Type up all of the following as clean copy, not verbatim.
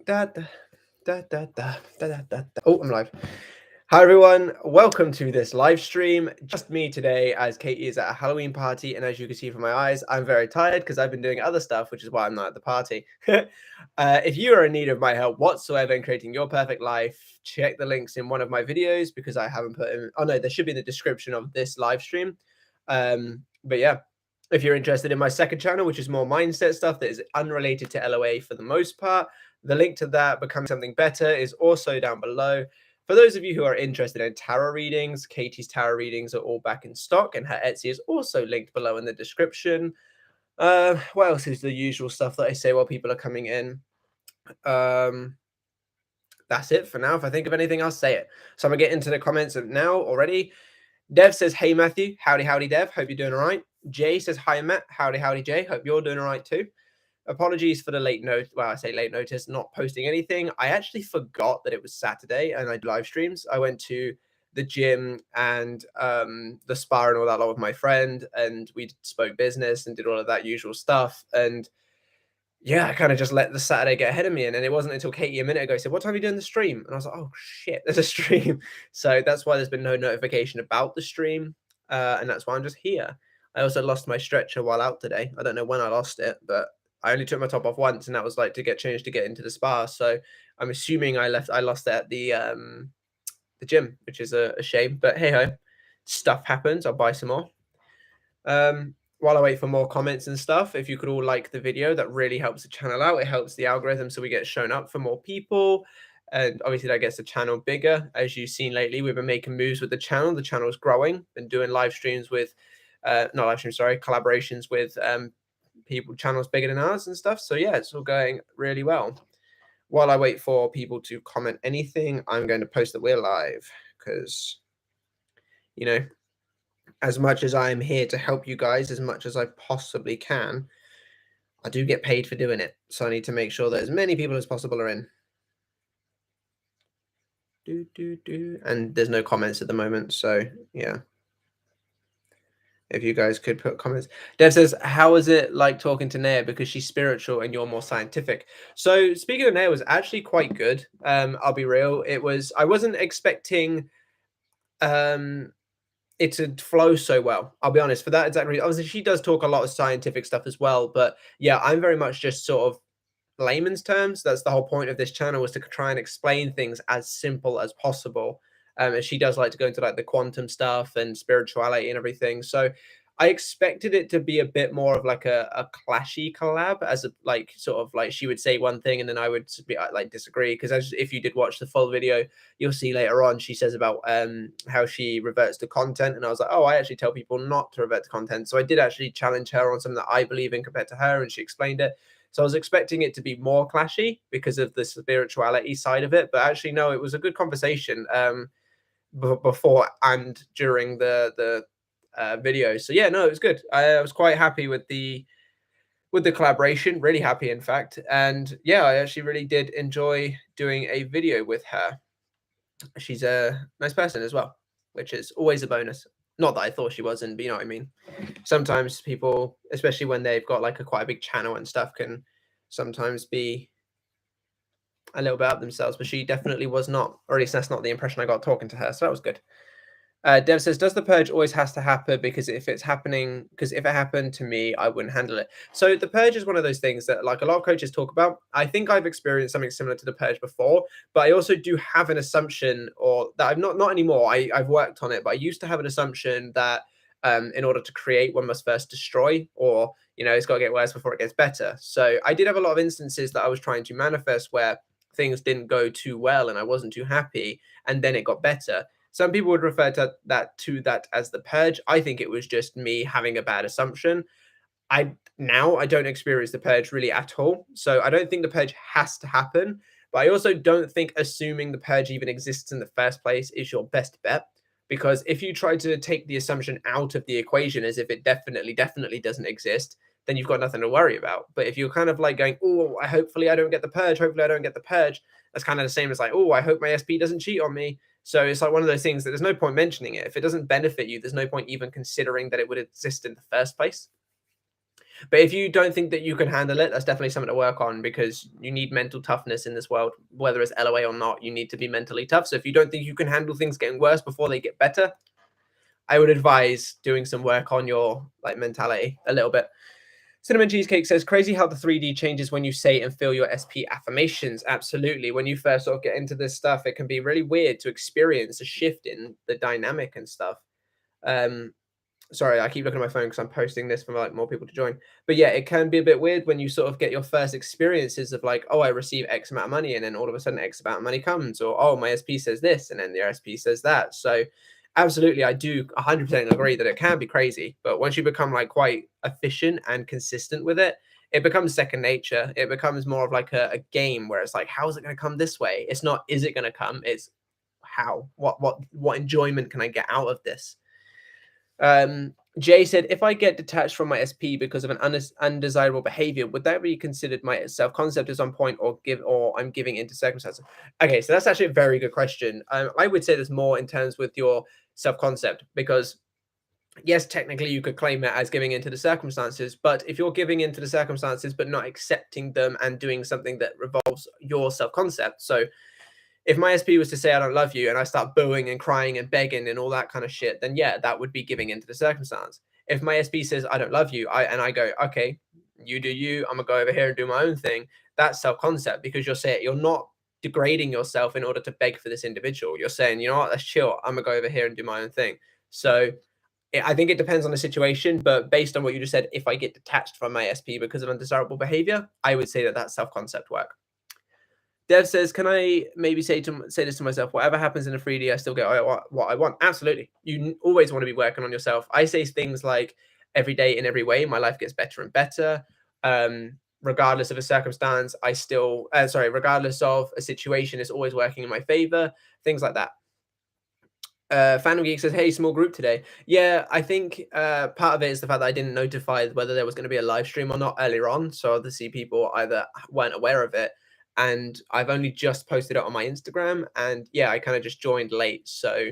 Da, da, da, da, da, da, da, da. Oh, I'm live. Hi everyone, welcome to this live stream. Just me today, as Katie is at a Halloween party, and as you can see from my eyes, I'm very tired because I've been doing other stuff, which is why I'm not at the party. If you are in need of my help whatsoever in creating your perfect life, check the links in one of my videos because I haven't put in. Oh no, there should be in the description of this live stream. But yeah, if you're interested in my second channel, which is more mindset stuff that is unrelated to LOA for the most part, the link to that, Becoming Something Better, is also down below. For those of you who are interested in tarot readings, Katie's tarot readings are all back in stock, and her Etsy is also linked below in the description. What else is the usual stuff that I say while people are coming in? That's it for now. If I think of anything, I'll say it. So I'm going to get into the comments now already. Dev says, hey, Matthew. Howdy, howdy, Dev. Hope you're doing all right. Jay says, hi, Matt. Howdy, howdy, Jay. Hope you're doing all right too. Apologies for the late note. Well, I say late notice, not posting anything. I actually forgot that it was Saturday and I do live streams. I went to the gym and the spa and all that lot with my friend, and we spoke business and did all of that usual stuff. And yeah, I kind of just let the Saturday get ahead of me. And then it wasn't until Katie a minute ago said, what time are you doing the stream? And I was like, oh shit, there's a stream. So that's why there's been no notification about the stream. And that's why I'm just here. I also lost my stretcher while out today. I don't know when I lost it, but I only took my top off once, and that was like to get changed to get into the spa. So I'm assuming I lost it at the gym, which is a shame. But hey ho, stuff happens. I'll buy some more. While I wait for more comments and stuff, if you could all like the video, that really helps the channel out. It helps the algorithm so we get shown up for more people. And obviously that gets the channel bigger. As you've seen lately, we've been making moves with the channel. The channel is growing. Been doing live streams with, collaborations with people, channels bigger than ours and stuff. So yeah, it's all going really well. While I wait for people to comment anything, I'm going to post that we're live because, you know, as much as I am here to help you guys as much as I possibly can, I do get paid for doing it. So I need to make sure that as many people as possible are in. And there's no comments at the moment. So yeah. If you guys could put comments. Dev says, how is it like talking to Naya because she's spiritual and you're more scientific? So speaking of Naya, was actually quite good. I'll be real. I wasn't expecting it to flow so well. I'll be honest, for that exact reason. Obviously, she does talk a lot of scientific stuff as well, but yeah, I'm very much just sort of layman's terms. That's the whole point of this channel, was to try and explain things as simple as possible. And she does like to go into like the quantum stuff and spirituality and everything. So I expected it to be a bit more of like a clashy collab, as a like sort of like she would say one thing and then I would be like disagree. Because if you did watch the full video, you'll see later on she says about how she reverts to content, and I was like, oh, I actually tell people not to revert to content. So I did actually challenge her on something that I believe in compared to her, and she explained it. So I was expecting it to be more clashy because of the spirituality side of it, but actually no, it was a good conversation before and during the video. So yeah, no, it was good. I was quite happy with the collaboration, really happy in fact. And yeah, I actually really did enjoy doing a video with her. She's a nice person as well, which is always a bonus. Not that I thought she wasn't, but you know what I mean. Sometimes people, especially when they've got like quite a big channel and stuff, can sometimes be a little bit up themselves, but she definitely was not, or at least that's not the impression I got talking to her. So that was good. Dev says, does the purge always has to happen? Because if it happened to me, I wouldn't handle it. So the purge is one of those things that like a lot of coaches talk about. I think I've experienced something similar to the purge before, but I also do have an assumption, or that I'm not anymore. I've worked on it, but I used to have an assumption that in order to create, one must first destroy, or, you know, it's got to get worse before it gets better. So I did have a lot of instances that I was trying to manifest where things didn't go too well and I wasn't too happy, and then it got better. Some people would refer to that as the purge. I think it was just me having a bad assumption. I don't experience the purge really at all. So I don't think the purge has to happen. But I also don't think assuming the purge even exists in the first place is your best bet. Because if you try to take the assumption out of the equation as if it definitely doesn't exist, then you've got nothing to worry about. But if you're kind of like going, oh, hopefully I don't get the purge, that's kind of the same as like, oh, I hope my SP doesn't cheat on me. So it's like one of those things that there's no point mentioning it. If it doesn't benefit you, there's no point even considering that it would exist in the first place. But if you don't think that you can handle it, that's definitely something to work on, because you need mental toughness in this world, whether it's LOA or not. You need to be mentally tough. So if you don't think you can handle things getting worse before they get better, I would advise doing some work on your like mentality a little bit. Cinnamon Cheesecake says, crazy how the 3D changes when you say and feel your SP affirmations. Absolutely. When you first sort of get into this stuff, it can be really weird to experience a shift in the dynamic and stuff. Sorry, I keep looking at my phone because I'm posting this for like more people to join. But yeah, it can be a bit weird when you sort of get your first experiences of like, oh, I receive X amount of money, and then all of a sudden X amount of money comes, or oh, my SP says this, and then the SP says that. So absolutely, I do 100% agree that it can be crazy. But once you become like quite efficient and consistent with it, it becomes second nature. It becomes more of like a game where it's like, how is it going to come this way? It's not, is it going to come? It's how, what enjoyment can I get out of this? Jay said, if I get detached from my SP because of an undesirable behavior, would that be considered my self-concept is on point, or I'm giving into circumstances? Okay, so that's actually a very good question. I would say there's more in terms with your self-concept, because yes, technically you could claim it as giving into the circumstances, but if you're giving into the circumstances but not accepting them and doing something that revolves your self-concept, so if my SP was to say I don't love you and I start booing and crying and begging and all that kind of shit, then yeah, that would be giving into the circumstance. If my SP says I don't love you, and I go, okay, you do you, I'm gonna go over here and do my own thing. That's self-concept, because you're not degrading yourself in order to beg for this individual. You're saying, you know what, let's chill. I'm gonna go over here and do my own thing. So I think it depends on the situation, but based on what you just said, if I get detached from my SP because of undesirable behavior, I would say that that's self-concept work. Dev says, can I maybe say this to myself? Whatever happens in a 3D, I still get what I want. Absolutely. You always want to be working on yourself. I say things like, every day in every way, my life gets better and better. Regardless of a circumstance, regardless of a situation, it's always working in my favor. Things like that. Phantom Geek says, hey, small group today. Yeah, I think part of it is the fact that I didn't notify whether there was going to be a live stream or not earlier on. So obviously people either weren't aware of it, and I've only just posted it on my Instagram, and yeah, I kind of just joined late. So,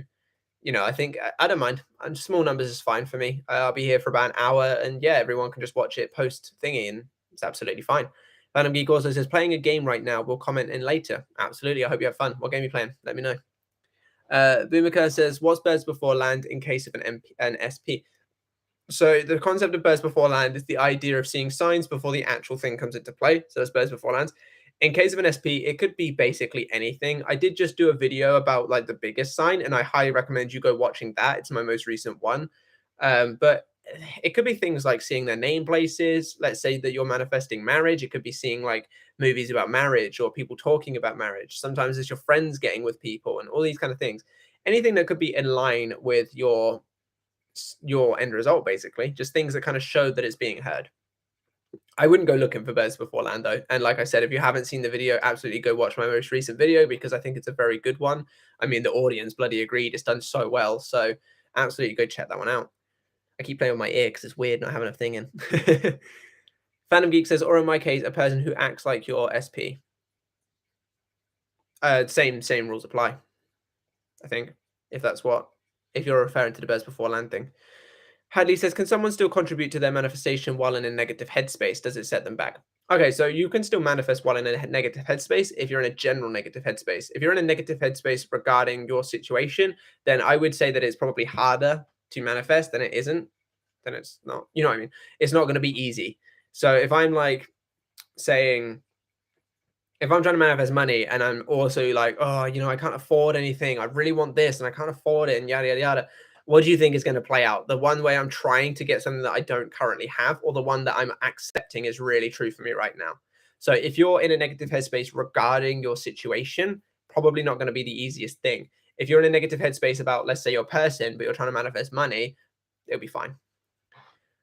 I think I don't mind. And small numbers is fine for me. I'll be here for about an hour, and yeah, everyone can just watch it post thingy, and it's absolutely fine. Phantom Geek also says, playing a game right now. We'll comment in later. Absolutely. I hope you have fun. What game are you playing? Let me know. Boomika says, what's birds before land in case of an SP? So the concept of birds before land is the idea of seeing signs before the actual thing comes into play. So that's birds before land. In case of an SP, it could be basically anything. I did just do a video about like the biggest sign, and I highly recommend you go watching that. It's my most recent one. But it could be things like seeing their name places. Let's say that you're manifesting marriage. It could be seeing like movies about marriage or people talking about marriage. Sometimes it's your friends getting with people and all these kind of things. Anything that could be in line with your end result, basically. Just things that kind of show that it's being heard. I wouldn't go looking for birds before land though. And like I said, if you haven't seen the video, absolutely go watch my most recent video, because I think it's a very good one. I mean, the audience bloody agreed. It's done so well. So absolutely go check that one out. I keep playing with my ear because it's weird not having a thing in. Phantom Geek says, or in my case, a person who acts like your SP. Same rules apply, I think, if you're referring to the birds before land thing. Hadley says, can someone still contribute to their manifestation while in a negative headspace? Does it set them back? Okay, so you can still manifest while in a negative headspace if you're in a general negative headspace. If you're in a negative headspace regarding your situation, then I would say that it's probably harder to manifest than it isn't. Then it's not, you know what I mean? It's not going to be easy. So if I'm like saying, if I'm trying to manifest money and I'm also like, oh, I can't afford anything. I really want this and I can't afford it and yada, yada, yada. What do you think is going to play out? The one way I'm trying to get something that I don't currently have, or the one that I'm accepting is really true for me right now? So if you're in a negative headspace regarding your situation, probably not going to be the easiest thing. If you're in a negative headspace about, let's say, your person, but you're trying to manifest money, it'll be fine.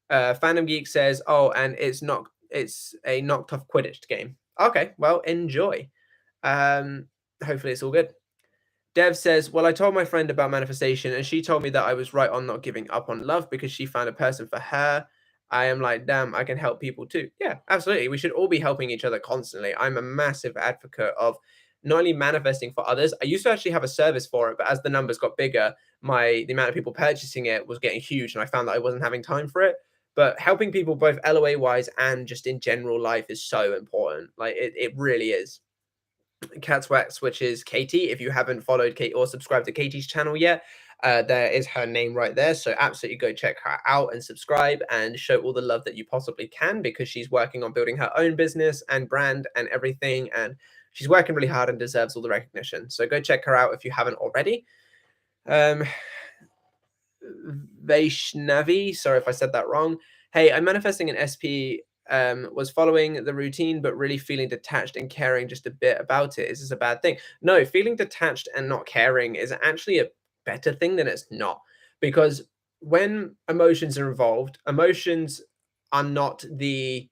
Phantom Geek says, oh, and it's a knocked off Quidditch game. Okay, well, enjoy. Hopefully it's all good. Dev says, well, I told my friend about manifestation and she told me that I was right on not giving up on love because she found a person for her. I am like, damn, I can help people too. Yeah, absolutely. We should all be helping each other constantly. I'm a massive advocate of not only manifesting for others. I used to actually have a service for it, but as the numbers got bigger, the amount of people purchasing it was getting huge and I found that I wasn't having time for it. But helping people both LOA wise and just in general life is so important. Like it really is. Catswax, which is Katie. If you haven't followed Kate or subscribed to Katie's channel yet, there is her name right there. So absolutely go check her out and subscribe and show all the love that you possibly can, because she's working on building her own business and brand and everything. And she's working really hard and deserves all the recognition. So go check her out if you haven't already. Vaishnavi, sorry if I said that wrong. Hey, I'm manifesting an SP, was following the routine, but really feeling detached and caring just a bit about it. Is this a bad thing? No, feeling detached and not caring is actually a better thing than it's not. Because when emotions are involved, emotions are not the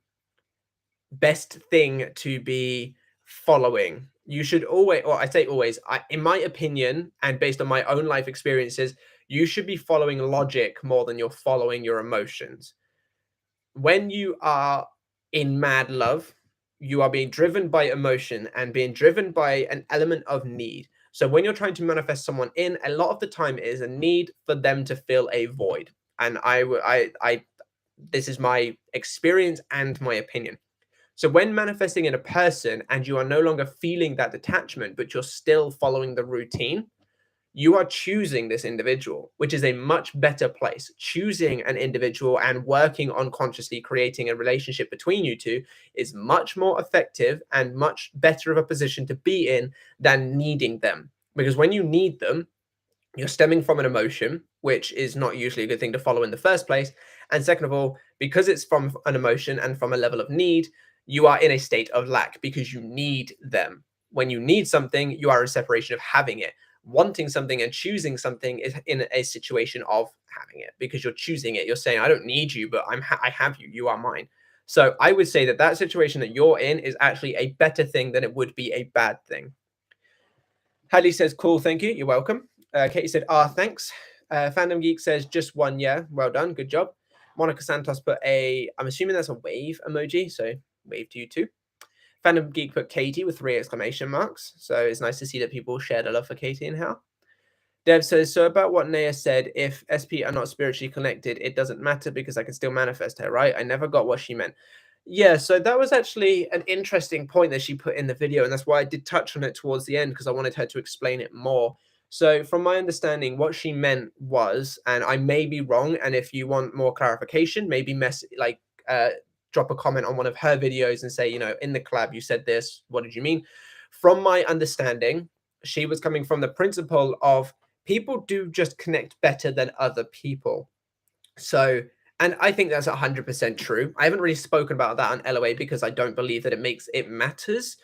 best thing to be following. You should always, or I say always, in my opinion, and based on my own life experiences, you should be following logic more than you're following your emotions. When you are in mad love, you are being driven by emotion and being driven by an element of need. So when you're trying to manifest someone in, a lot of the time it is a need for them to fill a void. And this is my experience and my opinion. So when manifesting in a person and you are no longer feeling that detachment, but you're still following the routine, you are choosing this individual, which is a much better place. Choosing an individual and working on consciously creating a relationship between you two is much more effective and much better of a position to be in than needing them. Because when you need them, you're stemming from an emotion, which is not usually a good thing to follow in the first place. And second of all, because it's from an emotion and from a level of need, you are in a state of lack because you need them. When you need something, you are in separation of having it. Wanting something and choosing something is in a situation of having it because you're choosing it. You're saying, I don't need you, but I have you. You are mine. So I would say that that situation that you're in is actually a better thing than it would be a bad thing. Hadley says, cool, thank you. You're welcome. Katie said, thanks. Fandom Geek says, just one, yeah. Well done. Good job. Monica Santos put I'm assuming that's a wave emoji. So wave to you too. Fandom Geek put Katie with 3 exclamation marks. So it's nice to see that people share the love for Katie and Hal. Dev says, so about what Naya said, if SP are not spiritually connected, it doesn't matter because I can still manifest her, right? I never got what she meant. Yeah, so that was actually an interesting point that she put in the video, and that's why I did touch on it towards the end, because I wanted her to explain it more. So from my understanding, what she meant was, and I may be wrong, and if you want more clarification, maybe drop a comment on one of her videos and say, in the collab you said this, what did you mean? From my understanding, she was coming from the principle of people do just connect better than other people. So, and I think that's 100% true. I haven't really spoken about that on LOA because I don't believe that it matters.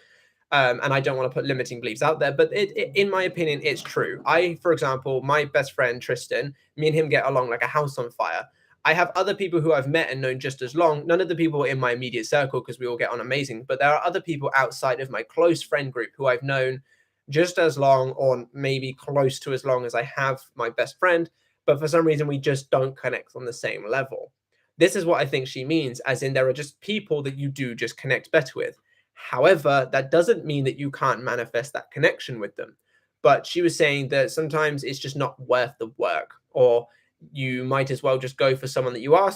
And I don't want to put limiting beliefs out there, but in my opinion, it's true. For example, my best friend Tristan, me and him get along like a house on fire. I have other people who I've met and known just as long. None of the people in my immediate circle, because we all get on amazing, but there are other people outside of my close friend group who I've known just as long, or maybe close to as long as I have my best friend, but for some reason we just don't connect on the same level. This is what I think she means, as in there are just people that you do just connect better with. However, that doesn't mean that you can't manifest that connection with them. But she was saying that sometimes it's just not worth the work, or you might as well just go for someone that you are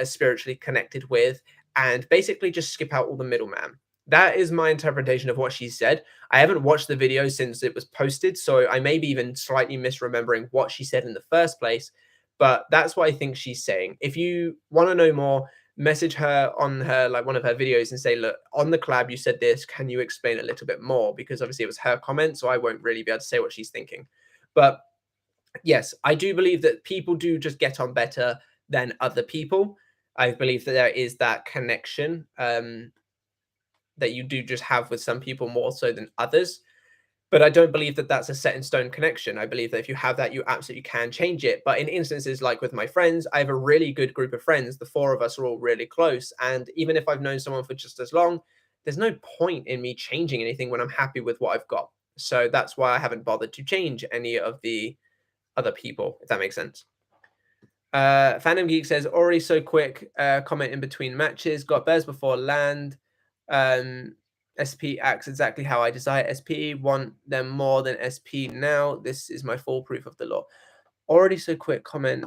spiritually connected with, and basically just skip out all the middleman. That is my interpretation of what she said. I haven't watched the video since it was posted, so I may be even slightly misremembering what she said in the first place, but that's what I think she's saying. If you want to know more, message her on one of her videos and say, look, on the collab you said this, can you explain a little bit more? Because obviously it was her comment, so I won't really be able to say what she's thinking. But yes, I do believe that people do just get on better than other people. I believe that there is that connection that you do just have with some people more so than others. But I don't believe that that's a set in stone connection. I believe that if you have that, you absolutely can change it. But in instances like with my friends, I have a really good group of friends. The 4 of us are all really close. And even if I've known someone for just as long, there's no point in me changing anything when I'm happy with what I've got. So that's why I haven't bothered to change any of the other people, if that makes sense. Fandom Geek says, already so quick, comment in between matches, got bears before land. SP acts exactly how I desire SP, want them more than SP now. This is my full proof of the law. Already so quick, comment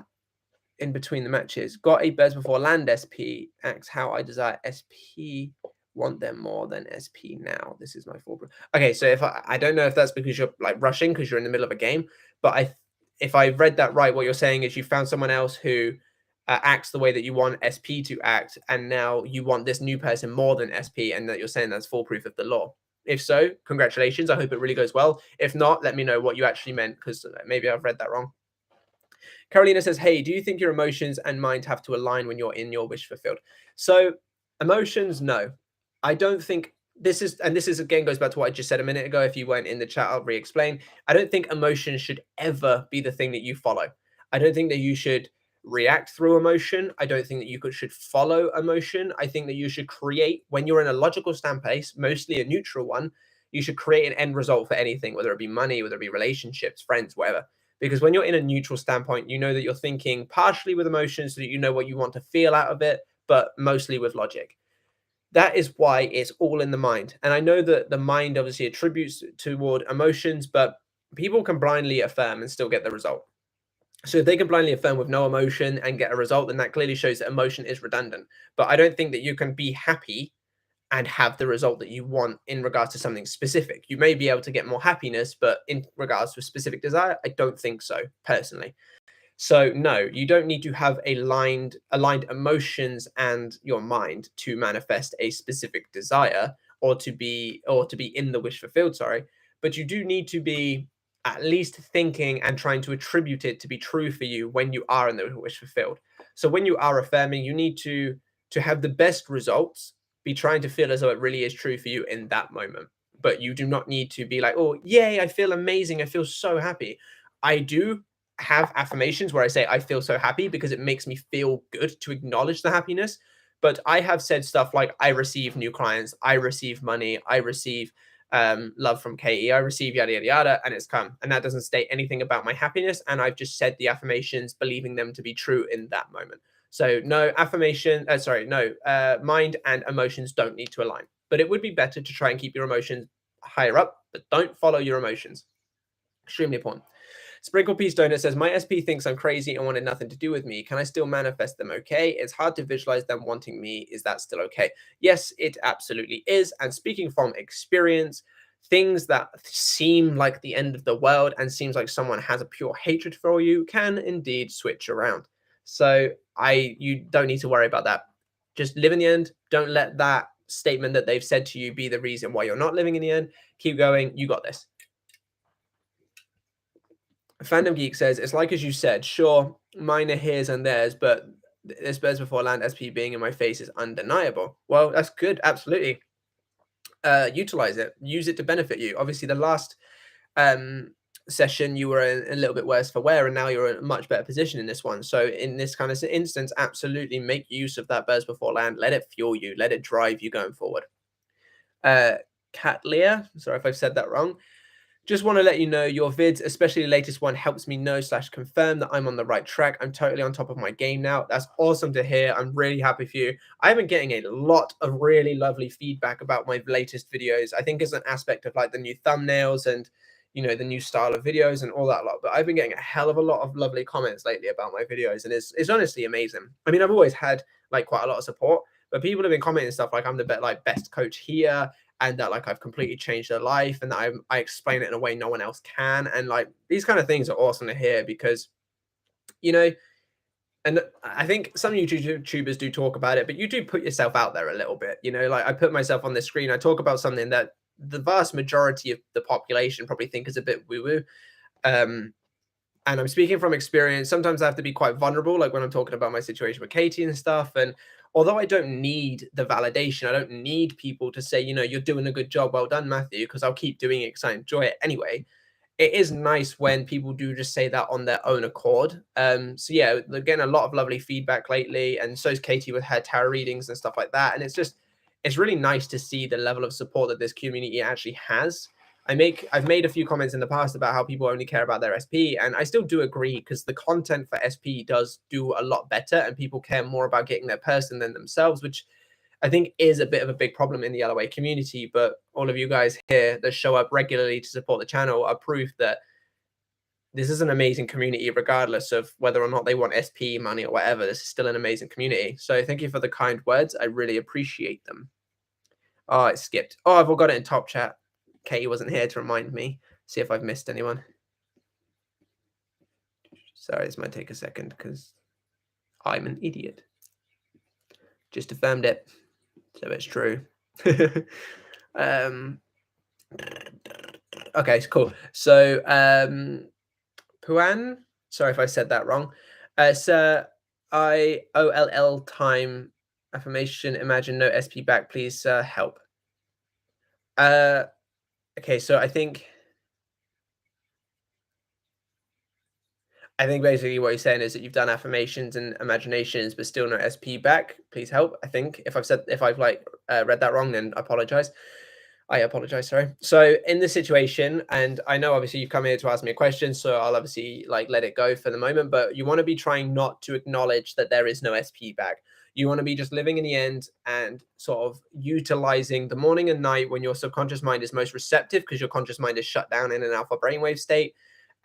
in between the matches. Got a Bears Before Land SP. Acts how I desire SP. Want them more than SP now. This is my full proof. Okay, so if I don't know if that's because you're like rushing because you're in the middle of a game, but if I read that right, what you're saying is you found someone else who acts the way that you want SP to act, and now you want this new person more than SP, and that you're saying that's full proof of the law. If so, congratulations. I hope it really goes well. If not, let me know what you actually meant, because maybe I've read that wrong. Carolina says, hey, do you think your emotions and mind have to align when you're in your wish fulfilled? So emotions, no. I don't think this is again goes back to what I just said a minute ago. If you weren't in the chat, I'll re-explain. I don't think emotion should ever be the thing that you follow. I don't think that you should react through emotion. I don't think that you should follow emotion. I think that you should create, when you're in a logical standpace, mostly a neutral one, you should create an end result for anything, whether it be money, whether it be relationships, friends, whatever. Because when you're in a neutral standpoint, you know that you're thinking partially with emotions so that you know what you want to feel out of it, but mostly with logic. That is why it's all in the mind. And I know that the mind obviously attributes toward emotions, but people can blindly affirm and still get the result. So if they can blindly affirm with no emotion and get a result, then that clearly shows that emotion is redundant. But I don't think that you can be happy and have the result that you want in regards to something specific. You may be able to get more happiness, but in regards to a specific desire, I don't think so, personally. So no, you don't need to have aligned emotions and your mind to manifest a specific desire or to be in the wish fulfilled, sorry. But you do need to be at least thinking and trying to attribute it to be true for you when you are in the wish fulfilled. So when you are affirming, you need to have the best results, be trying to feel as though it really is true for you in that moment. But you do not need to be like, oh, yay, I feel amazing. I feel so happy. I do have affirmations where I say I feel so happy because it makes me feel good to acknowledge the happiness. But I have said stuff like I receive new clients, I receive money, I receive love from Katie, I receive yada yada yada, and it's come. And that doesn't state anything about my happiness. And I've just said the affirmations, believing them to be true in that moment. So no affirmation, mind and emotions don't need to align. But it would be better to try and keep your emotions higher up, but don't follow your emotions. Extremely important. Sprinkle Peace Donut says, my SP thinks I'm crazy and wanted nothing to do with me. Can I still manifest them okay? It's hard to visualize them wanting me. Is that still okay? Yes, it absolutely is. And speaking from experience, things that seem like the end of the world and seems like someone has a pure hatred for you can indeed switch around. So you don't need to worry about that. Just live in the end. Don't let that statement that they've said to you be the reason why you're not living in the end. Keep going. You got this. Fandom Geek says, it's like as you said, sure, mine are his and theirs, but this Birds Before Land SP being in my face is undeniable. Well, that's good, absolutely. Utilize it, use it to benefit you. Obviously, the last session, you were a little bit worse for wear, and now you're in a much better position in this one. So in this kind of instance, absolutely make use of that Birds Before Land. Let it fuel you, let it drive you going forward. Cat Leah, sorry if I've said that wrong. Just want to let you know your vids, especially the latest one, helps me know / confirm that I'm on the right track. I'm totally on top of my game now. That's awesome to hear. I'm really happy for you. I've been getting a lot of really lovely feedback about my latest videos. I think it's an aspect of like the new thumbnails and, you know, the new style of videos and all that lot. But I've been getting a hell of a lot of lovely comments lately about my videos. And it's honestly amazing. I mean, I've always had like quite a lot of support, but people have been commenting stuff like I'm the best coach here, and that like I've completely changed their life, and that I explain it in a way no one else can. And like these kind of things are awesome to hear because, you know, and I think some YouTubers do talk about it, but you do put yourself out there a little bit, you know, like I put myself on the screen. I talk about something that the vast majority of the population probably think is a bit woo-woo. And I'm speaking from experience. Sometimes I have to be quite vulnerable, like when I'm talking about my situation with Katie and stuff. And although I don't need the validation, I don't need people to say, you know, you're doing a good job, well done, Matthew, because I'll keep doing it because I enjoy it anyway. It is nice when people do just say that on their own accord. So yeah, again, a lot of lovely feedback lately, and so is Katie with her tarot readings and stuff like that. And it's really nice to see the level of support that this community actually has. I've made a few comments in the past about how people only care about their SP, and I still do agree because the content for SP does do a lot better, and people care more about getting their person than themselves, which I think is a bit of a big problem in the LOA community. But all of you guys here that show up regularly to support the channel are proof that this is an amazing community, regardless of whether or not they want SP money or whatever. This is still an amazing community. So thank you for the kind words. I really appreciate them. Oh, it skipped. Oh, I've all got it in top chat. Katie wasn't here to remind me. See if I've missed anyone. Sorry, this might take a second because I'm an idiot. Just affirmed it. So it's true. Okay, cool. So Puan, sorry if I said that wrong. Sir, IOLL time affirmation. Imagine no SP back, please. Help. Okay, so I think basically what you're saying is that you've done affirmations and imaginations, but still no SP back. Please help. I think if I've like read that wrong, then I apologize. Sorry. So in this situation, and I know obviously you've come here to ask me a question, so I'll obviously like let it go for the moment, but you want to be trying not to acknowledge that there is no SP back. You want to be just living in the end and sort of utilizing the morning and night when your subconscious mind is most receptive, because your conscious mind is shut down in an alpha brainwave state.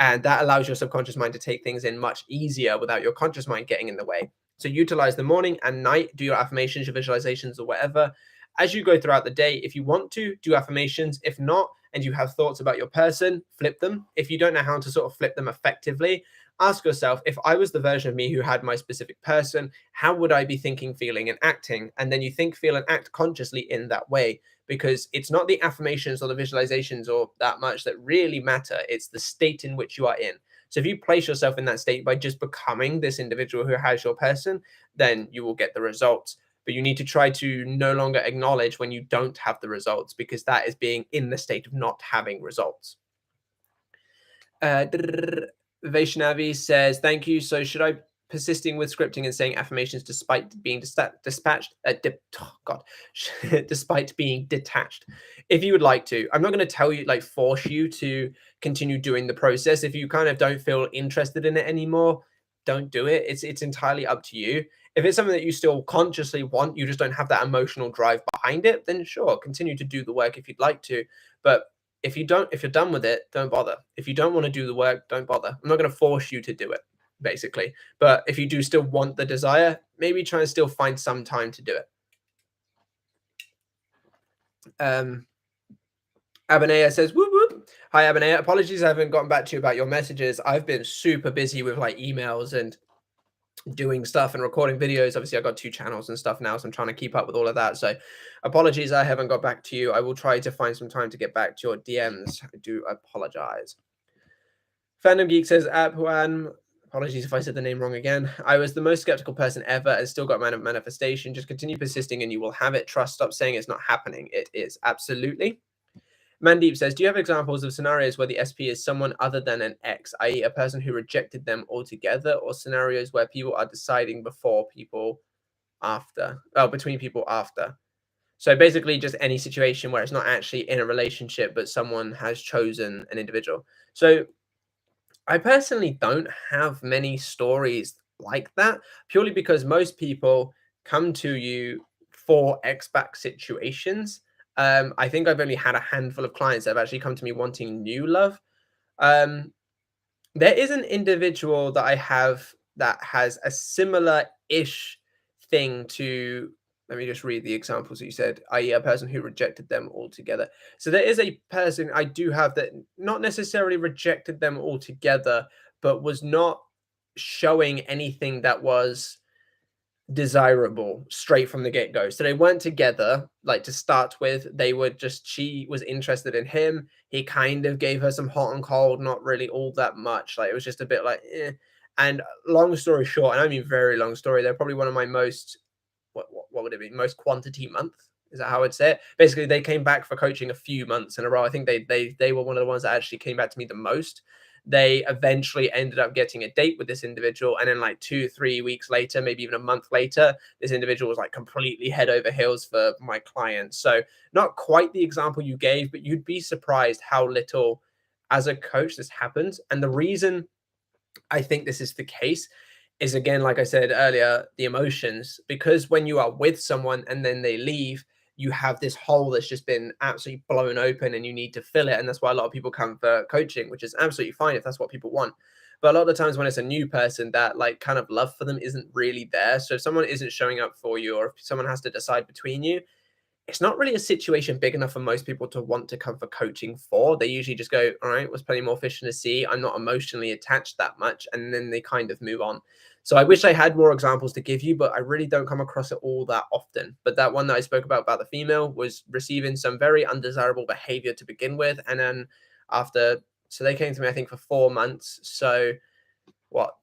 And that allows your subconscious mind to take things in much easier without your conscious mind getting in the way. So utilize the morning and night, do your affirmations, your visualizations, or whatever. As you go throughout the day, if you want to, do affirmations. If not, and you have thoughts about your person, flip them. If you don't know how to sort of flip them effectively, ask yourself, if I was the version of me who had my specific person, how would I be thinking, feeling, and acting? And then you think, feel, and act consciously in that way, because it's not the affirmations or the visualizations or that much that really matter. It's the state in which you are in. So if you place yourself in that state by just becoming this individual who has your person, then you will get the results. But you need to try to no longer acknowledge when you don't have the results, because that is being in the state of not having results. Vaishnavi says, thank you. So should I persisting with scripting and saying affirmations despite being despite being detached? If you would like to, I'm not going to tell you, like force you to continue doing the process. If you kind of don't feel interested in it anymore, don't do it. It's entirely up to you. If it's something that you still consciously want, you just don't have that emotional drive behind it, then sure, continue to do the work if you'd like to. But if you're done with it, don't bother. If you don't want to do the work, don't bother. I'm not going to force you to do it, basically. But if you do still want the desire, maybe try and still find some time to do it. Abanea says, whoop, whoop. Hi, Abanea. Apologies I haven't gotten back to you about your messages. I've been super busy with like emails and doing stuff and recording videos. Obviously, I've got 2 channels and stuff now, so I'm trying to keep up with all of that. So apologies I haven't got back to you. I will try to find some time to get back to your DMs. I do apologize. Fandom Geek says, Juan, apologies if I said the name wrong again. I was the most skeptical person ever and still got manifestation. Just continue persisting and you will have it. Trust. Stop saying it's not happening. It is. Absolutely. Mandeep says, do you have examples of scenarios where the SP is someone other than an ex, i.e. a person who rejected them altogether, or scenarios where people are deciding between people after? So basically just any situation where it's not actually in a relationship, but someone has chosen an individual. So I personally don't have many stories like that, purely because most people come to you for ex-back situations. I think I've only had a handful of clients that have actually come to me wanting new love. There is an individual that I have that has a similar-ish thing to, let me just read the examples that you said, i.e. a person who rejected them altogether. So there is a person I do have that not necessarily rejected them altogether, but was not showing anything that was desirable straight from the get-go. So they weren't together, like to start with. They were just, she was interested in him. He kind of gave her some hot and cold, not really all that much. Like it was just a bit like, eh. And long story short, and I mean very long story, they're probably one of my most, what would it be? Most quantity month. Is that how I'd say it? Basically, they came back for coaching a few months in a row. I think they were one of the ones that actually came back to me the most. They eventually ended up getting a date with this individual, and then like 2-3 weeks later, maybe even a month later, this individual was like completely head over heels for my client. So not quite the example you gave, but you'd be surprised how little as a coach this happens. And the reason I think this is the case is, again, like I said earlier, the emotions. Because when you are with someone and then they leave, you have this hole that's just been absolutely blown open and you need to fill it. And that's why a lot of people come for coaching, which is absolutely fine if that's what people want. But a lot of the times when it's a new person, that like kind of love for them isn't really there. So if someone isn't showing up for you, or if someone has to decide between you, it's not really a situation big enough for most people to want to come for coaching for. They usually just go, all right, there's plenty more fish in the sea. I'm not emotionally attached that much. And then they kind of move on. So I wish I had more examples to give you, but I really don't come across it all that often. But that one that I spoke about the female was receiving some very undesirable behavior to begin with. And then after, so they came to me, I think, for 4 months. So what,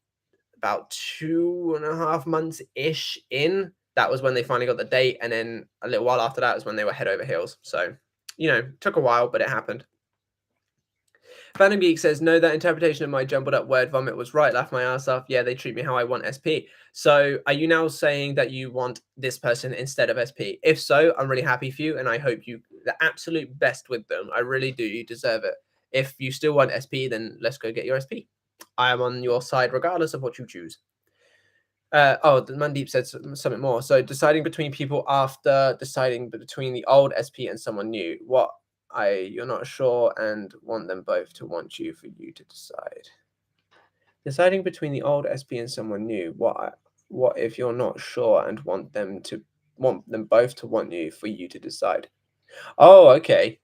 about 2.5 months ish in, that was when they finally got the date. And then a little while after that was when they were head over heels. So, you know, took a while, but it happened. Phantom Geek says, no, that interpretation of my jumbled up word vomit was right. Laugh my ass off. Yeah, they treat me how I want SP. So are you now saying that you want this person instead of SP? If so, I'm really happy for you. And I hope you the absolute best with them. I really do. You deserve it. If you still want SP, then let's go get your SP. I am on your side regardless of what you choose. Mandeep said something more. So deciding between people after deciding between the old SP and someone new. What you're not sure and want them both to want you for you to decide. Deciding between the old SP and someone new. What if you're not sure and want them both to want you for you to decide? Oh, okay.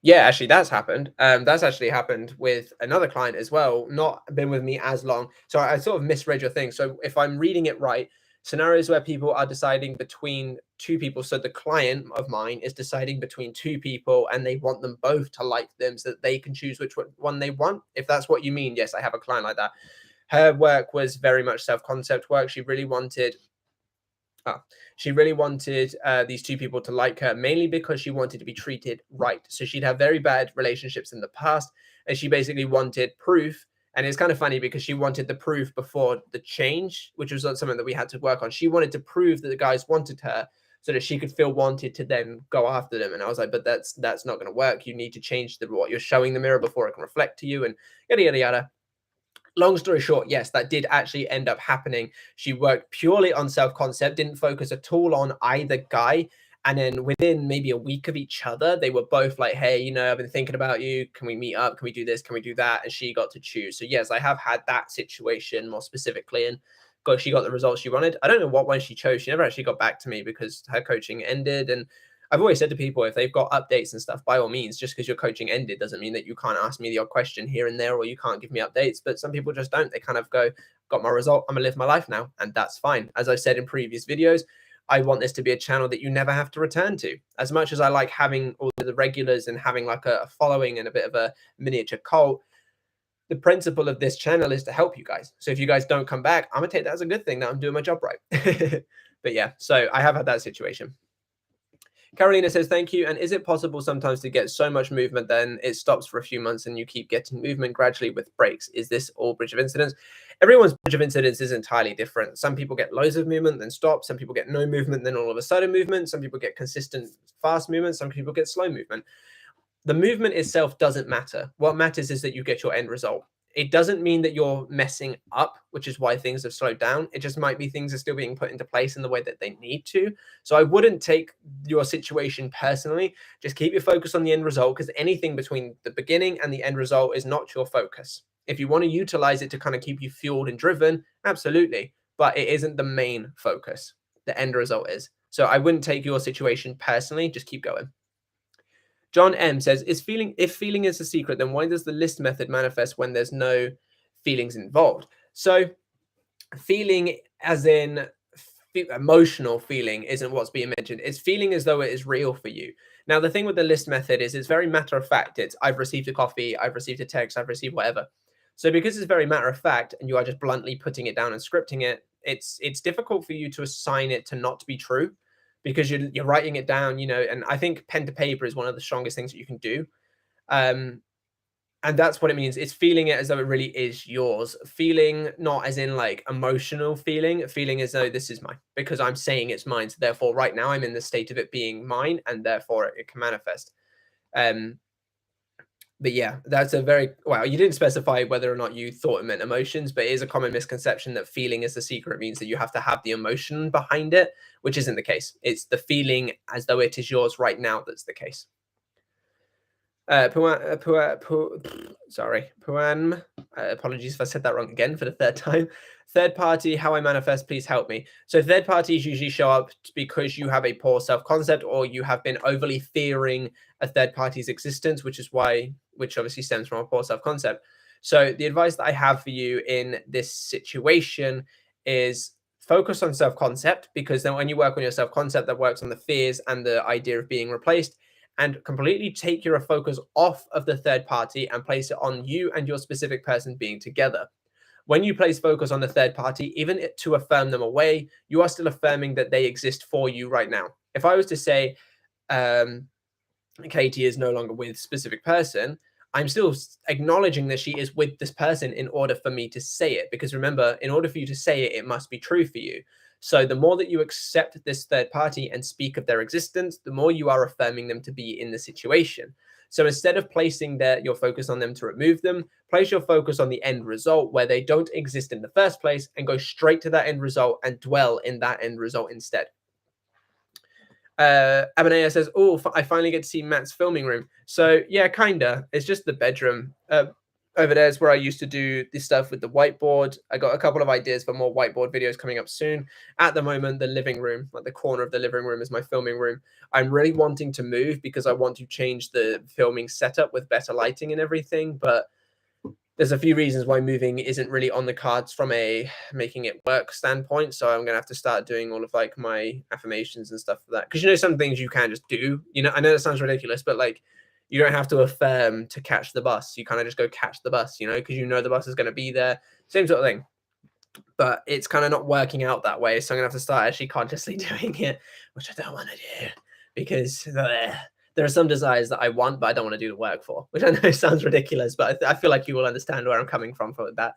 Yeah, actually, that's happened. That's actually happened with another client as well. Not been with me as long, so I sort of misread your thing. So if I'm reading it right, scenarios where people are deciding between two people. So the client of mine is deciding between two people, and they want them both to like them, so that they can choose which one they want. If that's what you mean, yes, I have a client like that. Her work was very much self-concept work. She really wanted these two people to like her, mainly because she wanted to be treated right. So she'd have very bad relationships in the past, and she basically wanted proof. And it's kind of funny because she wanted the proof before the change, which was not something that we had to work on. She wanted to prove that the guys wanted her so that she could feel wanted to then go after them. And I was like, but that's not going to work. You need to change what you're showing the mirror before it can reflect to you, and yada, yada, yada. Long story short, yes, that did actually end up happening. She worked purely on self-concept, didn't focus at all on either guy. And then within maybe a week of each other, they were both like, hey, you know, I've been thinking about you. Can we meet up? Can we do this? Can we do that? And she got to choose. So yes, I have had that situation more specifically, and she got the results she wanted. I don't know what one she chose. She never actually got back to me because her coaching ended. And I've always said to people, if they've got updates and stuff, by all means, just because your coaching ended doesn't mean that you can't ask me the odd question here and there, or you can't give me updates. But some people just don't. They kind of go, got my result, I'm gonna live my life now, and that's fine. As I've said in previous videos, I want this to be a channel that you never have to return to. As much as I like having all the regulars and having like a following and a bit of a miniature cult, the principle of this channel is to help you guys. So if you guys don't come back, I'm gonna take that as a good thing that I'm doing my job right. But yeah, so I have had that situation. Carolina says, thank you. And is it possible sometimes to get so much movement then it stops for a few months and you keep getting movement gradually with breaks? Is this all bridge of incidence? Everyone's bridge of incidence is entirely different. Some people get loads of movement, then stop. Some people get no movement, then all of a sudden movement. Some people get consistent, fast movement. Some people get slow movement. The movement itself doesn't matter. What matters is that you get your end result. It doesn't mean that you're messing up, which is why things have slowed down. It just might be things are still being put into place in the way that they need to. So I wouldn't take your situation personally. Just keep your focus on the end result, because anything between the beginning and the end result is not your focus. If you want to utilize it to kind of keep you fueled and driven, absolutely. But it isn't the main focus. The end result is. So I wouldn't take your situation personally. Just keep going. John M says, if feeling is a secret, then why does the list method manifest when there's no feelings involved? So feeling as in emotional feeling isn't what's being mentioned. It's feeling as though it is real for you. Now, the thing with the list method is it's very matter of fact. It's I've received a coffee, I've received a text, I've received whatever. So because it's very matter of fact and you are just bluntly putting it down and scripting it, it's difficult for you to assign it to not be true, because you're writing it down, you know. And I think pen to paper is one of the strongest things that you can do. And that's what it means. It's feeling it as though it really is yours. Feeling not as in like emotional feeling as though this is mine, because I'm saying it's mine. So therefore right now I'm in the state of it being mine, and therefore it can manifest. But yeah, that's a very well, you didn't specify whether or not you thought it meant emotions, but it is a common misconception that feeling is the secret means that you have to have the emotion behind it, which isn't the case. It's the feeling as though it is yours right now that's the case. Sorry, Puan. Apologies if I said that wrong again for the third time. Third party, how I manifest, please help me. So third parties usually show up because you have a poor self-concept or you have been overly fearing a third party's existence, which obviously stems from a poor self-concept. So the advice that I have for you in this situation is focus on self-concept, because then when you work on your self-concept, that works on the fears and the idea of being replaced, and completely take your focus off of the third party and place it on you and your specific person being together. When you place focus on the third party, even to affirm them away, you are still affirming that they exist for you right now. If I was to say, Katie is no longer with specific person, I'm still acknowledging that she is with this person in order for me to say it. Because remember, in order for you to say it, it must be true for you. So the more that you accept this third party and speak of their existence, the more you are affirming them to be in the situation. So instead of placing your focus on them to remove them, place your focus on the end result where they don't exist in the first place, and go straight to that end result and dwell in that end result instead. Abanea says, "Oh, I finally get to see Matt's filming room." So yeah, kinda. It's just the bedroom. Over there is where I used to do this stuff with the whiteboard. I got a couple of ideas for more whiteboard videos coming up soon. At the moment, the living room, like the corner of the living room, is my filming room. I'm really wanting to move because I want to change the filming setup with better lighting and everything, but there's a few reasons why moving isn't really on the cards from a making it work standpoint. So I'm gonna have to start doing all of like my affirmations and stuff for that. Because some things you can just do. I know that sounds ridiculous, but like you don't have to affirm to catch the bus. You kind of just go catch the bus, because the bus is gonna be there. Same sort of thing. But it's kind of not working out that way. So I'm gonna have to start actually consciously doing it, which I don't want to do because there are some desires that I want, but I don't want to do the work for, which I know sounds ridiculous, but I feel like you will understand where I'm coming from for that.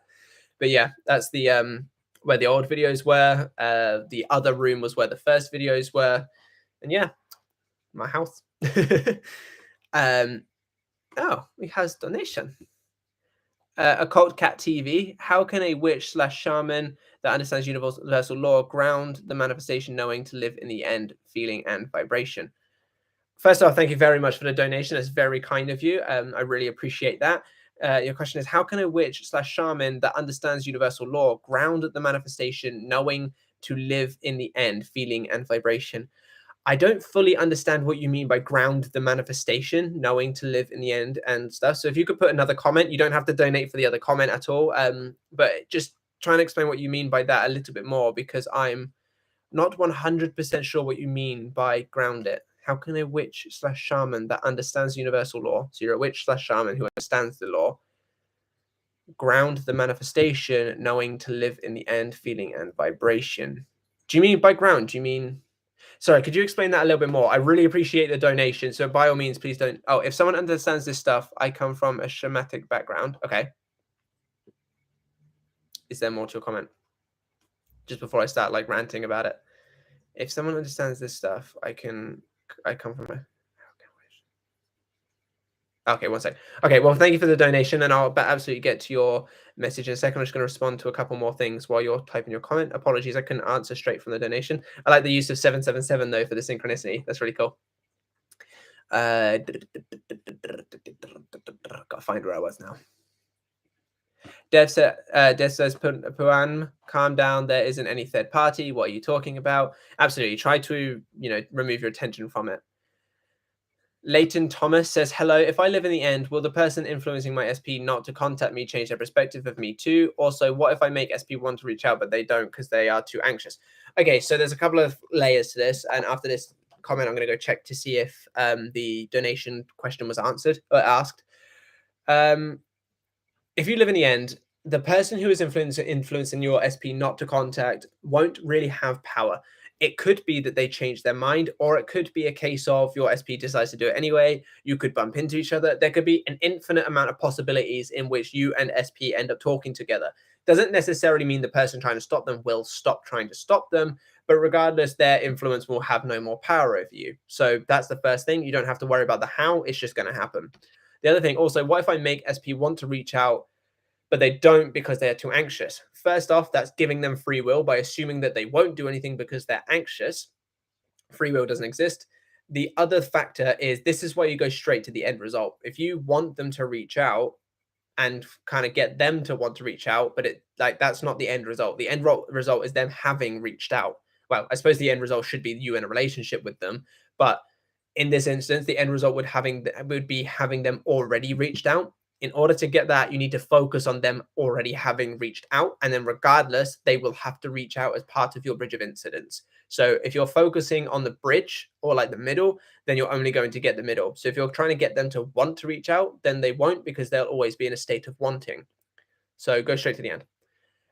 But yeah, that's the where the old videos were. The other room was where the first videos were, and yeah, my house. Oh, we has donation. Occult Cat TV. How can a witch/shaman that understands universal law ground the manifestation, knowing to live in the end, feeling and vibration? First off, thank you very much for the donation. It's very kind of you. I really appreciate that. Your question is, how can a witch/shaman that understands universal law ground the manifestation, knowing to live in the end, feeling and vibration? I don't fully understand what you mean by ground the manifestation, knowing to live in the end and stuff. So if you could put another comment, you don't have to donate for the other comment at all. But just try and explain what you mean by that a little bit more, because I'm not 100% sure what you mean by ground it. How can a witch/shaman that understands universal law, so you're a witch/shaman who understands the law, ground the manifestation, knowing to live in the end, feeling and vibration? Do you mean by ground? Do you mean... Sorry, could you explain that a little bit more? I really appreciate the donation. So by all means, please don't... Oh, if someone understands this stuff, I come from a shamanic background. Okay. Is there more to your comment? Just before I start like ranting about it. If someone understands this stuff, I come from a... Okay, one sec. Okay, well, thank you for the donation, and I'll absolutely get to your message in a second. I'm just going to respond to a couple more things while you're typing your comment. Apologies, I couldn't answer straight from the donation. I like the use of 777, though, for the synchronicity. That's really cool. Gotta find where I was now. Dev says, Puan, calm down. There isn't any third party. What are you talking about? Absolutely. Try to, remove your attention from it. Leighton Thomas says, hello. If I live in the end, will the person influencing my SP not to contact me change their perspective of me too? Also, what if I make SP want to reach out, but they don't because they are too anxious? Okay, so there's a couple of layers to this. And after this comment, I'm going to go check to see if the donation question was answered or asked. If you live in the end, the person who is influencing your SP not to contact won't really have power. It could be that they change their mind, or it could be a case of your SP decides to do it anyway. You could bump into each other. There could be an infinite amount of possibilities in which you and SP end up talking together. Doesn't necessarily mean the person trying to stop them will stop trying to stop them, but regardless, their influence will have no more power over you. So that's the first thing. You don't have to worry about the how. It's just going to happen. The other thing also, what if I make SP want to reach out, but they don't because they're too anxious? First off, that's giving them free will by assuming that they won't do anything because they're anxious. Free will doesn't exist. The other factor is this is why you go straight to the end result. If you want them to reach out and kind of get them to want to reach out, but it like that's not the end result. The end result is them having reached out. Well, I suppose the end result should be you in a relationship with them, but in this instance, the end result would be having them already reached out. In order to get that, you need to focus on them already having reached out, and then regardless, they will have to reach out as part of your bridge of incidents. So if you're focusing on the bridge or like the middle, then you're only going to get the middle. So if you're trying to get them to want to reach out, then they won't because they'll always be in a state of wanting. So go straight to the end.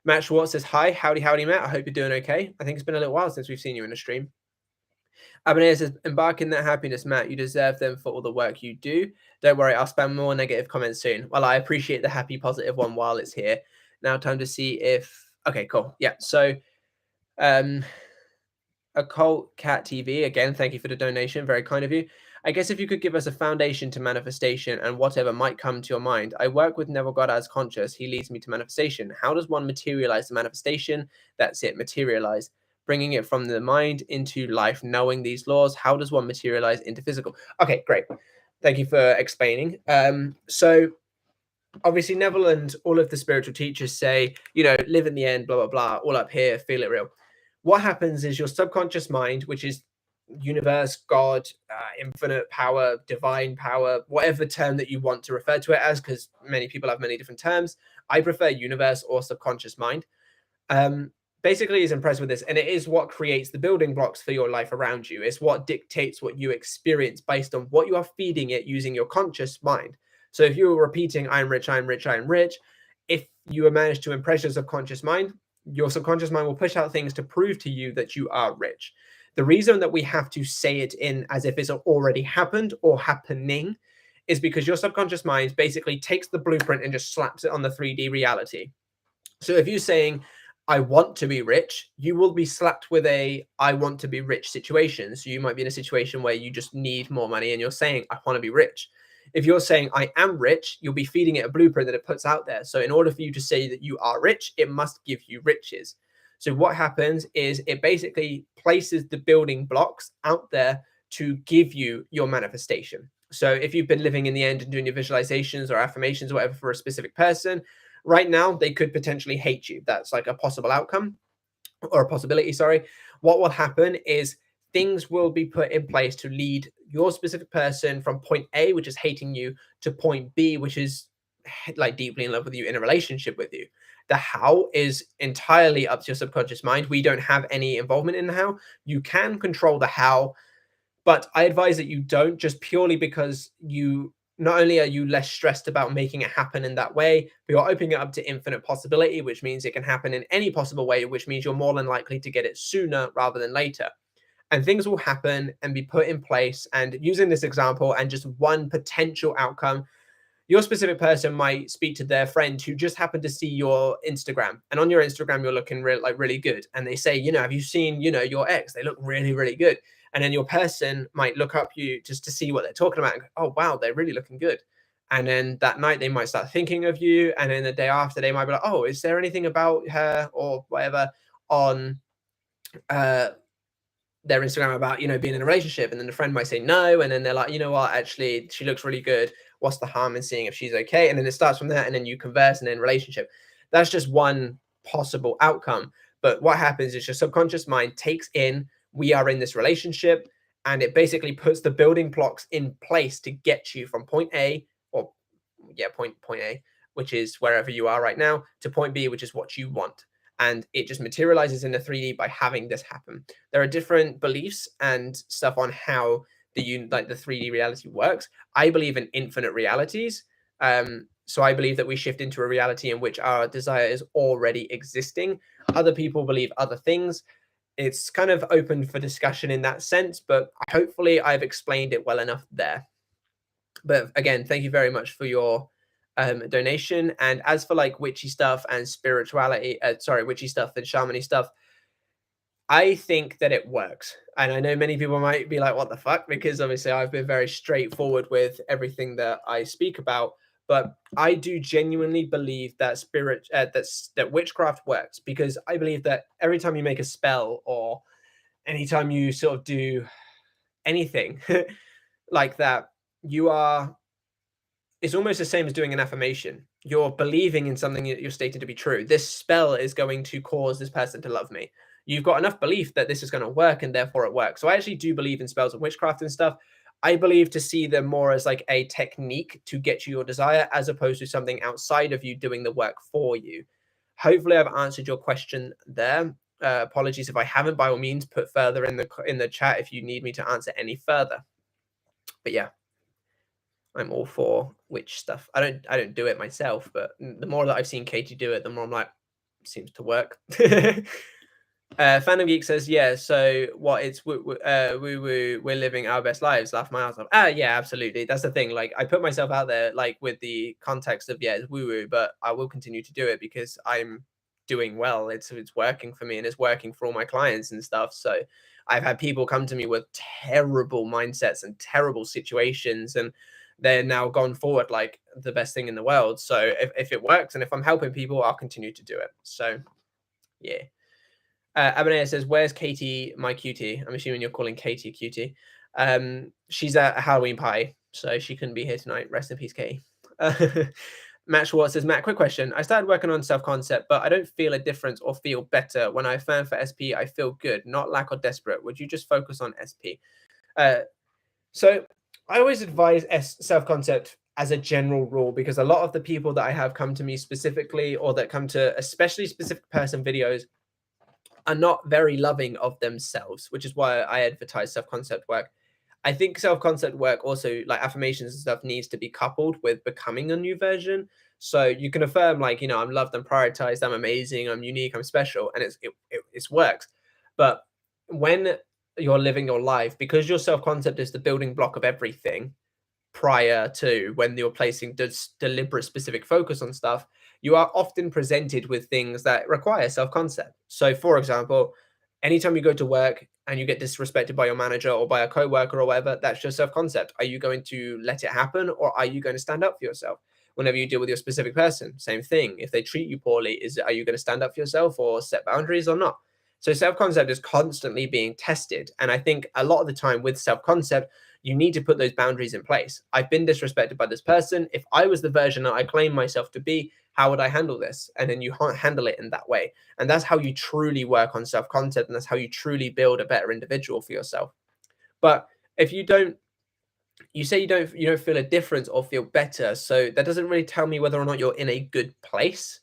Matt Schwartz says, hi, howdy, Matt. I hope you're doing okay. I think it's been a little while since we've seen you in a stream. Abanea says, embark in that happiness, Matt. You deserve them for all the work you do. Don't worry, I'll spam more negative comments soon. Well, I appreciate the happy, positive one while it's here. Now, time to see if... Okay, cool. Yeah, so... Occult Cat TV, again, thank you for the donation. Very kind of you. I guess if you could give us a foundation to manifestation and whatever might come to your mind. I work with Neville Goddard's conscious. He leads me to manifestation. How does one materialize the manifestation? That's it, materialize. Bringing it from the mind into life, knowing these laws. How does one materialize into physical? Okay, great. Thank you for explaining. So obviously Neville and all of the spiritual teachers say, you know, live in the end, blah, blah, blah, all up here, feel it real. What happens is your subconscious mind, which is universe, God, infinite power, divine power, whatever term that you want to refer to it as, because many people have many different terms. I prefer universe or subconscious mind. Basically is impressed with this, and it is what creates the building blocks for your life around you. It's what dictates what you experience based on what you are feeding it using your conscious mind. So if you were repeating, I'm rich, I'm rich, I'm rich, if you manage to impress your subconscious mind will push out things to prove to you that you are rich. The reason that we have to say it in as if it's already happened or happening is because your subconscious mind basically takes the blueprint and just slaps it on the 3D reality. So if you're saying, I want to be rich, you will be slapped with a I want to be rich situation. So you might be in a situation where you just need more money and you're saying, I want to be rich. If you're saying I am rich, you'll be feeding it a blueprint that it puts out there. So in order for you to say that you are rich, it must give you riches. So what happens is it basically places the building blocks out there to give you your manifestation. So if you've been living in the end and doing your visualizations or affirmations or whatever for a specific person, right now they could potentially hate you. That's like a possible outcome or a possibility, sorry. What will happen is things will be put in place to lead your specific person from point A, which is hating you, to point B, which is like deeply in love with you, in a relationship with you. The how is entirely up to your subconscious mind. We don't have any involvement in the how. You can control the how, but I advise that you don't, just purely because you not only are you less stressed about making it happen in that way, but you're opening it up to infinite possibility, which means it can happen in any possible way, which means you're more than likely to get it sooner rather than later. And things will happen and be put in place. And using this example and just one potential outcome, your specific person might speak to their friend who just happened to see your Instagram, and on your Instagram you're looking really good, and they say, you know, have you seen, you know, your ex? They look really good. And then your person might look up you just to see what they're talking about and go, oh wow, they're really looking good. And then that night they might start thinking of you, and then the day after they might be like, oh, is there anything about her or whatever on their Instagram about, you know, being in a relationship? And then the friend might say no, and then they're like, you know what, actually she looks really good, what's the harm in seeing if she's okay? And then it starts from there, and then you converse, and then relationship. That's just one possible outcome. But what happens is your subconscious mind takes in, we are in this relationship, and it basically puts the building blocks in place to get you from point A, or point A, which is wherever you are right now, to point B, which is what you want. And it just materializes in the 3D by having this happen. There are different beliefs and stuff on how the 3D reality works. I believe in infinite realities. So I believe that we shift into a reality in which our desire is already existing. Other people believe other things. It's kind of open for discussion in that sense, but hopefully I've explained it well enough there. But again, thank you very much for your donation. And as for like witchy stuff and spirituality, witchy stuff and shamany stuff, I think that it works. And I know many people might be like, what the fuck? Because obviously I've been very straightforward with everything that I speak about. But I do genuinely believe that that witchcraft works, because I believe that every time you make a spell, or anytime you sort of do anything like that, you are it's almost the same as doing an affirmation. You're believing in something that you're stating to be true. This spell is going to cause this person to love me. You've got enough belief that this is going to work, and therefore it works. So I actually do believe in spells and witchcraft and stuff. I believe to see them more as like a technique to get you your desire, as opposed to something outside of you doing the work for you. Hopefully, I've answered your question there. Apologies if I haven't. By all means, put further in the chat if you need me to answer any further. But yeah, I'm all for witch stuff. I don't do it myself, but the more that I've seen Katie do it, the more I'm like, seems to work. Fan of Geek says, yeah, so what, it's woo woo, we're living our best lives, laugh my ass off. Yeah, absolutely. That's the thing. Like, I put myself out there, like, with the context of, yeah, it's woo woo, but I will continue to do it because I'm doing well. It's working for me, and it's working for all my clients and stuff. So I've had people come to me with terrible mindsets and terrible situations, and they're now gone forward like the best thing in the world. So if it works, and if I'm helping people, I'll continue to do it. So yeah. Abonea says, "Where's Katie, my cutie?" I'm assuming you're calling Katie cutie. She's at a Halloween party, so she couldn't be here tonight. Rest in peace, Katie. Matt Schwartz says, "Matt, quick question. I started working on self-concept, but I don't feel a difference or feel better. When I affirm for SP, I feel good, not lack or desperate. Would you just focus on SP?" So I always advise self-concept as a general rule, because a lot of the people that I have come to me specifically, or that come to especially specific person videos, are not very loving of themselves, which is why I advertise self-concept work. I think self-concept work also, like affirmations and stuff, needs to be coupled with becoming a new version. So you can affirm, like, I'm loved, I'm prioritized, I'm amazing, I'm unique, I'm special, and it works. But when you're living your life, because your self-concept is the building block of everything, prior to when you're placing deliberate specific focus on stuff, you are often presented with things that require self-concept. So for example, anytime you go to work and you get disrespected by your manager or by a co-worker or whatever, that's your self-concept. Are you going to let it happen, or are you going to stand up for yourself? Whenever you deal with your specific person, same thing. If they treat you poorly, are you going to stand up for yourself or set boundaries or not? So self-concept is constantly being tested. And I think a lot of the time with self-concept, you need to put those boundaries in place. I've been disrespected by this person. If I was the version that I claim myself to be, how would I handle this? And then you handle it in that way. And that's how you truly work on self-concept, and that's how you truly build a better individual for yourself. But if you don't, you say you don't feel a difference or feel better, so that doesn't really tell me whether or not you're in a good place.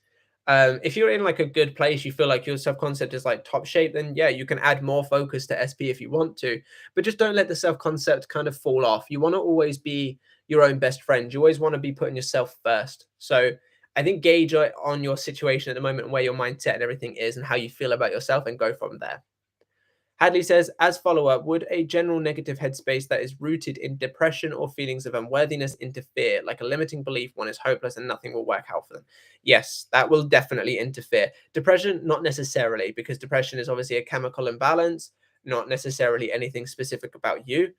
If you're in like a good place, you feel like your self-concept is like top shape, then yeah, you can add more focus to SP if you want to, but just don't let the self-concept kind of fall off. You want to always be your own best friend. You always want to be putting yourself first. So I think gauge on your situation at the moment, and where your mindset and everything is, and how you feel about yourself, and go from there. Hadley says, as follow-up, would a general negative headspace that is rooted in depression or feelings of unworthiness interfere, like a limiting belief one is hopeless and nothing will work out for them? Yes, that will definitely interfere. Depression, not necessarily, because depression is obviously a chemical imbalance, not necessarily anything specific about you.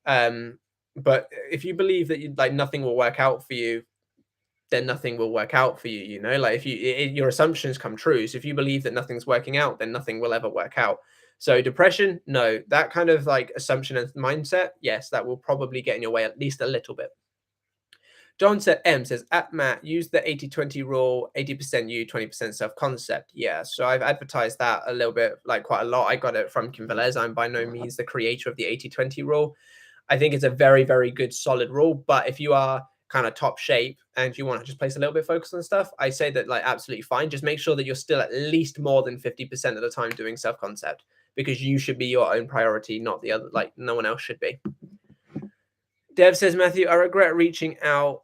But if you believe that like nothing will work out for you, then nothing will work out for you. Like if your assumptions come true. So if you believe that nothing's working out, then nothing will ever work out. So depression, no. That kind of like assumption and mindset, yes, that will probably get in your way at least a little bit. John says, at Matt, use the 80-20 rule, 80% you, 20% self-concept. Yeah, so I've advertised that a little bit, like quite a lot. I got it from Kim Velez. I'm by no means the creator of the 80-20 rule. I think it's a very, very good, solid rule. But if you are kind of top shape and you want to just place a little bit focus on stuff, I say that like absolutely fine. Just make sure that you're still at least more than 50% of the time doing self-concept, because you should be your own priority, not the other, like no one else should be. Dev says, Matthew, I regret reaching out.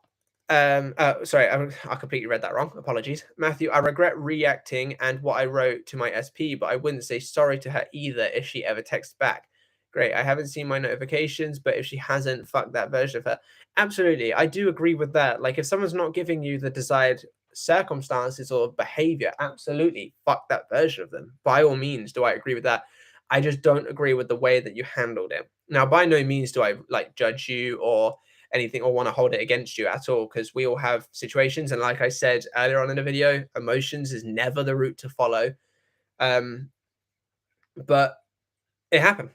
Sorry, I completely read that wrong. Apologies. Matthew, I regret reacting and what I wrote to my SP, but I wouldn't say sorry to her either if she ever texts back. Great. I haven't seen my notifications, but if she hasn't, fuck that version of her. Absolutely. I do agree with that. Like if someone's not giving you the desired circumstances or behavior, absolutely fuck that version of them. By all means, do I agree with that? I just don't agree with the way that you handled it. Now, by no means do I like judge you or anything or want to hold it against you at all, because we all have situations. And like I said earlier on in the video, emotions is never the route to follow. But it happened.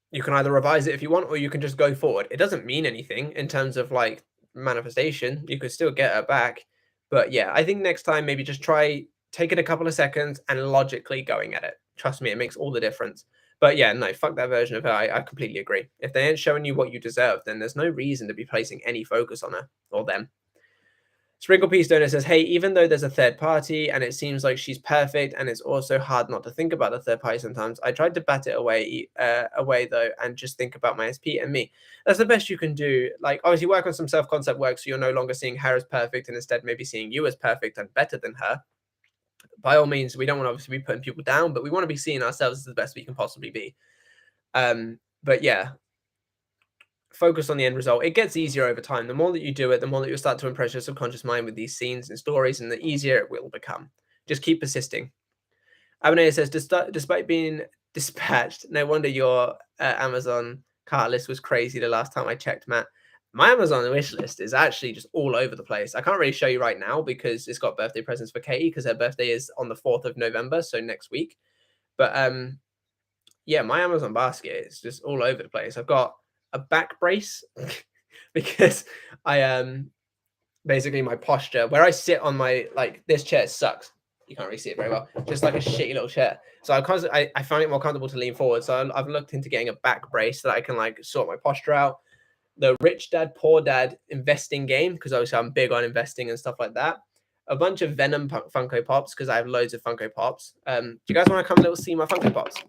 You can either revise it if you want, or you can just go forward. It doesn't mean anything in terms of like manifestation. You could still get her back. But yeah, I think next time maybe just try taking a couple of seconds and logically going at it. Trust me, it makes all the difference. But yeah, no, fuck that version of her. I completely agree. If they ain't showing you what you deserve, then there's no reason to be placing any focus on her or them. Sprinkle Peace Donor says, hey, even though there's a third party and it seems like she's perfect and it's also hard not to think about the third party sometimes, I tried to bat it away though and just think about my SP and me. That's the best you can do. Like, obviously work on some self-concept work so you're no longer seeing her as perfect and instead maybe seeing you as perfect and better than her. By all means, we don't want to obviously be putting people down, but we want to be seeing ourselves as the best we can possibly be. But yeah, focus on the end result. It gets easier over time. The more that you do it, the more that you'll start to impress your subconscious mind with these scenes and stories, and the easier it will become. Just keep persisting. Abonea says, despite being dispatched, no wonder your Amazon cart list was crazy the last time I checked, Matt. My Amazon wish list is actually just all over the place. I can't really show you right now because it's got birthday presents for Katie because her birthday is on the 4th of November, so next week. But yeah, my Amazon basket is just all over the place. I've got a back brace because I basically my posture where I sit on my, like, this chair sucks. You can't really see it very well, just like a shitty little chair. So I find it more comfortable to lean forward. So I've looked into getting a back brace so that I can like sort my posture out. The Rich Dad Poor Dad investing game, because obviously I'm big on investing and stuff like that. A bunch of Venom Funko Pops because I have loads of Funko Pops. Do you guys want to come and see my Funko Pops?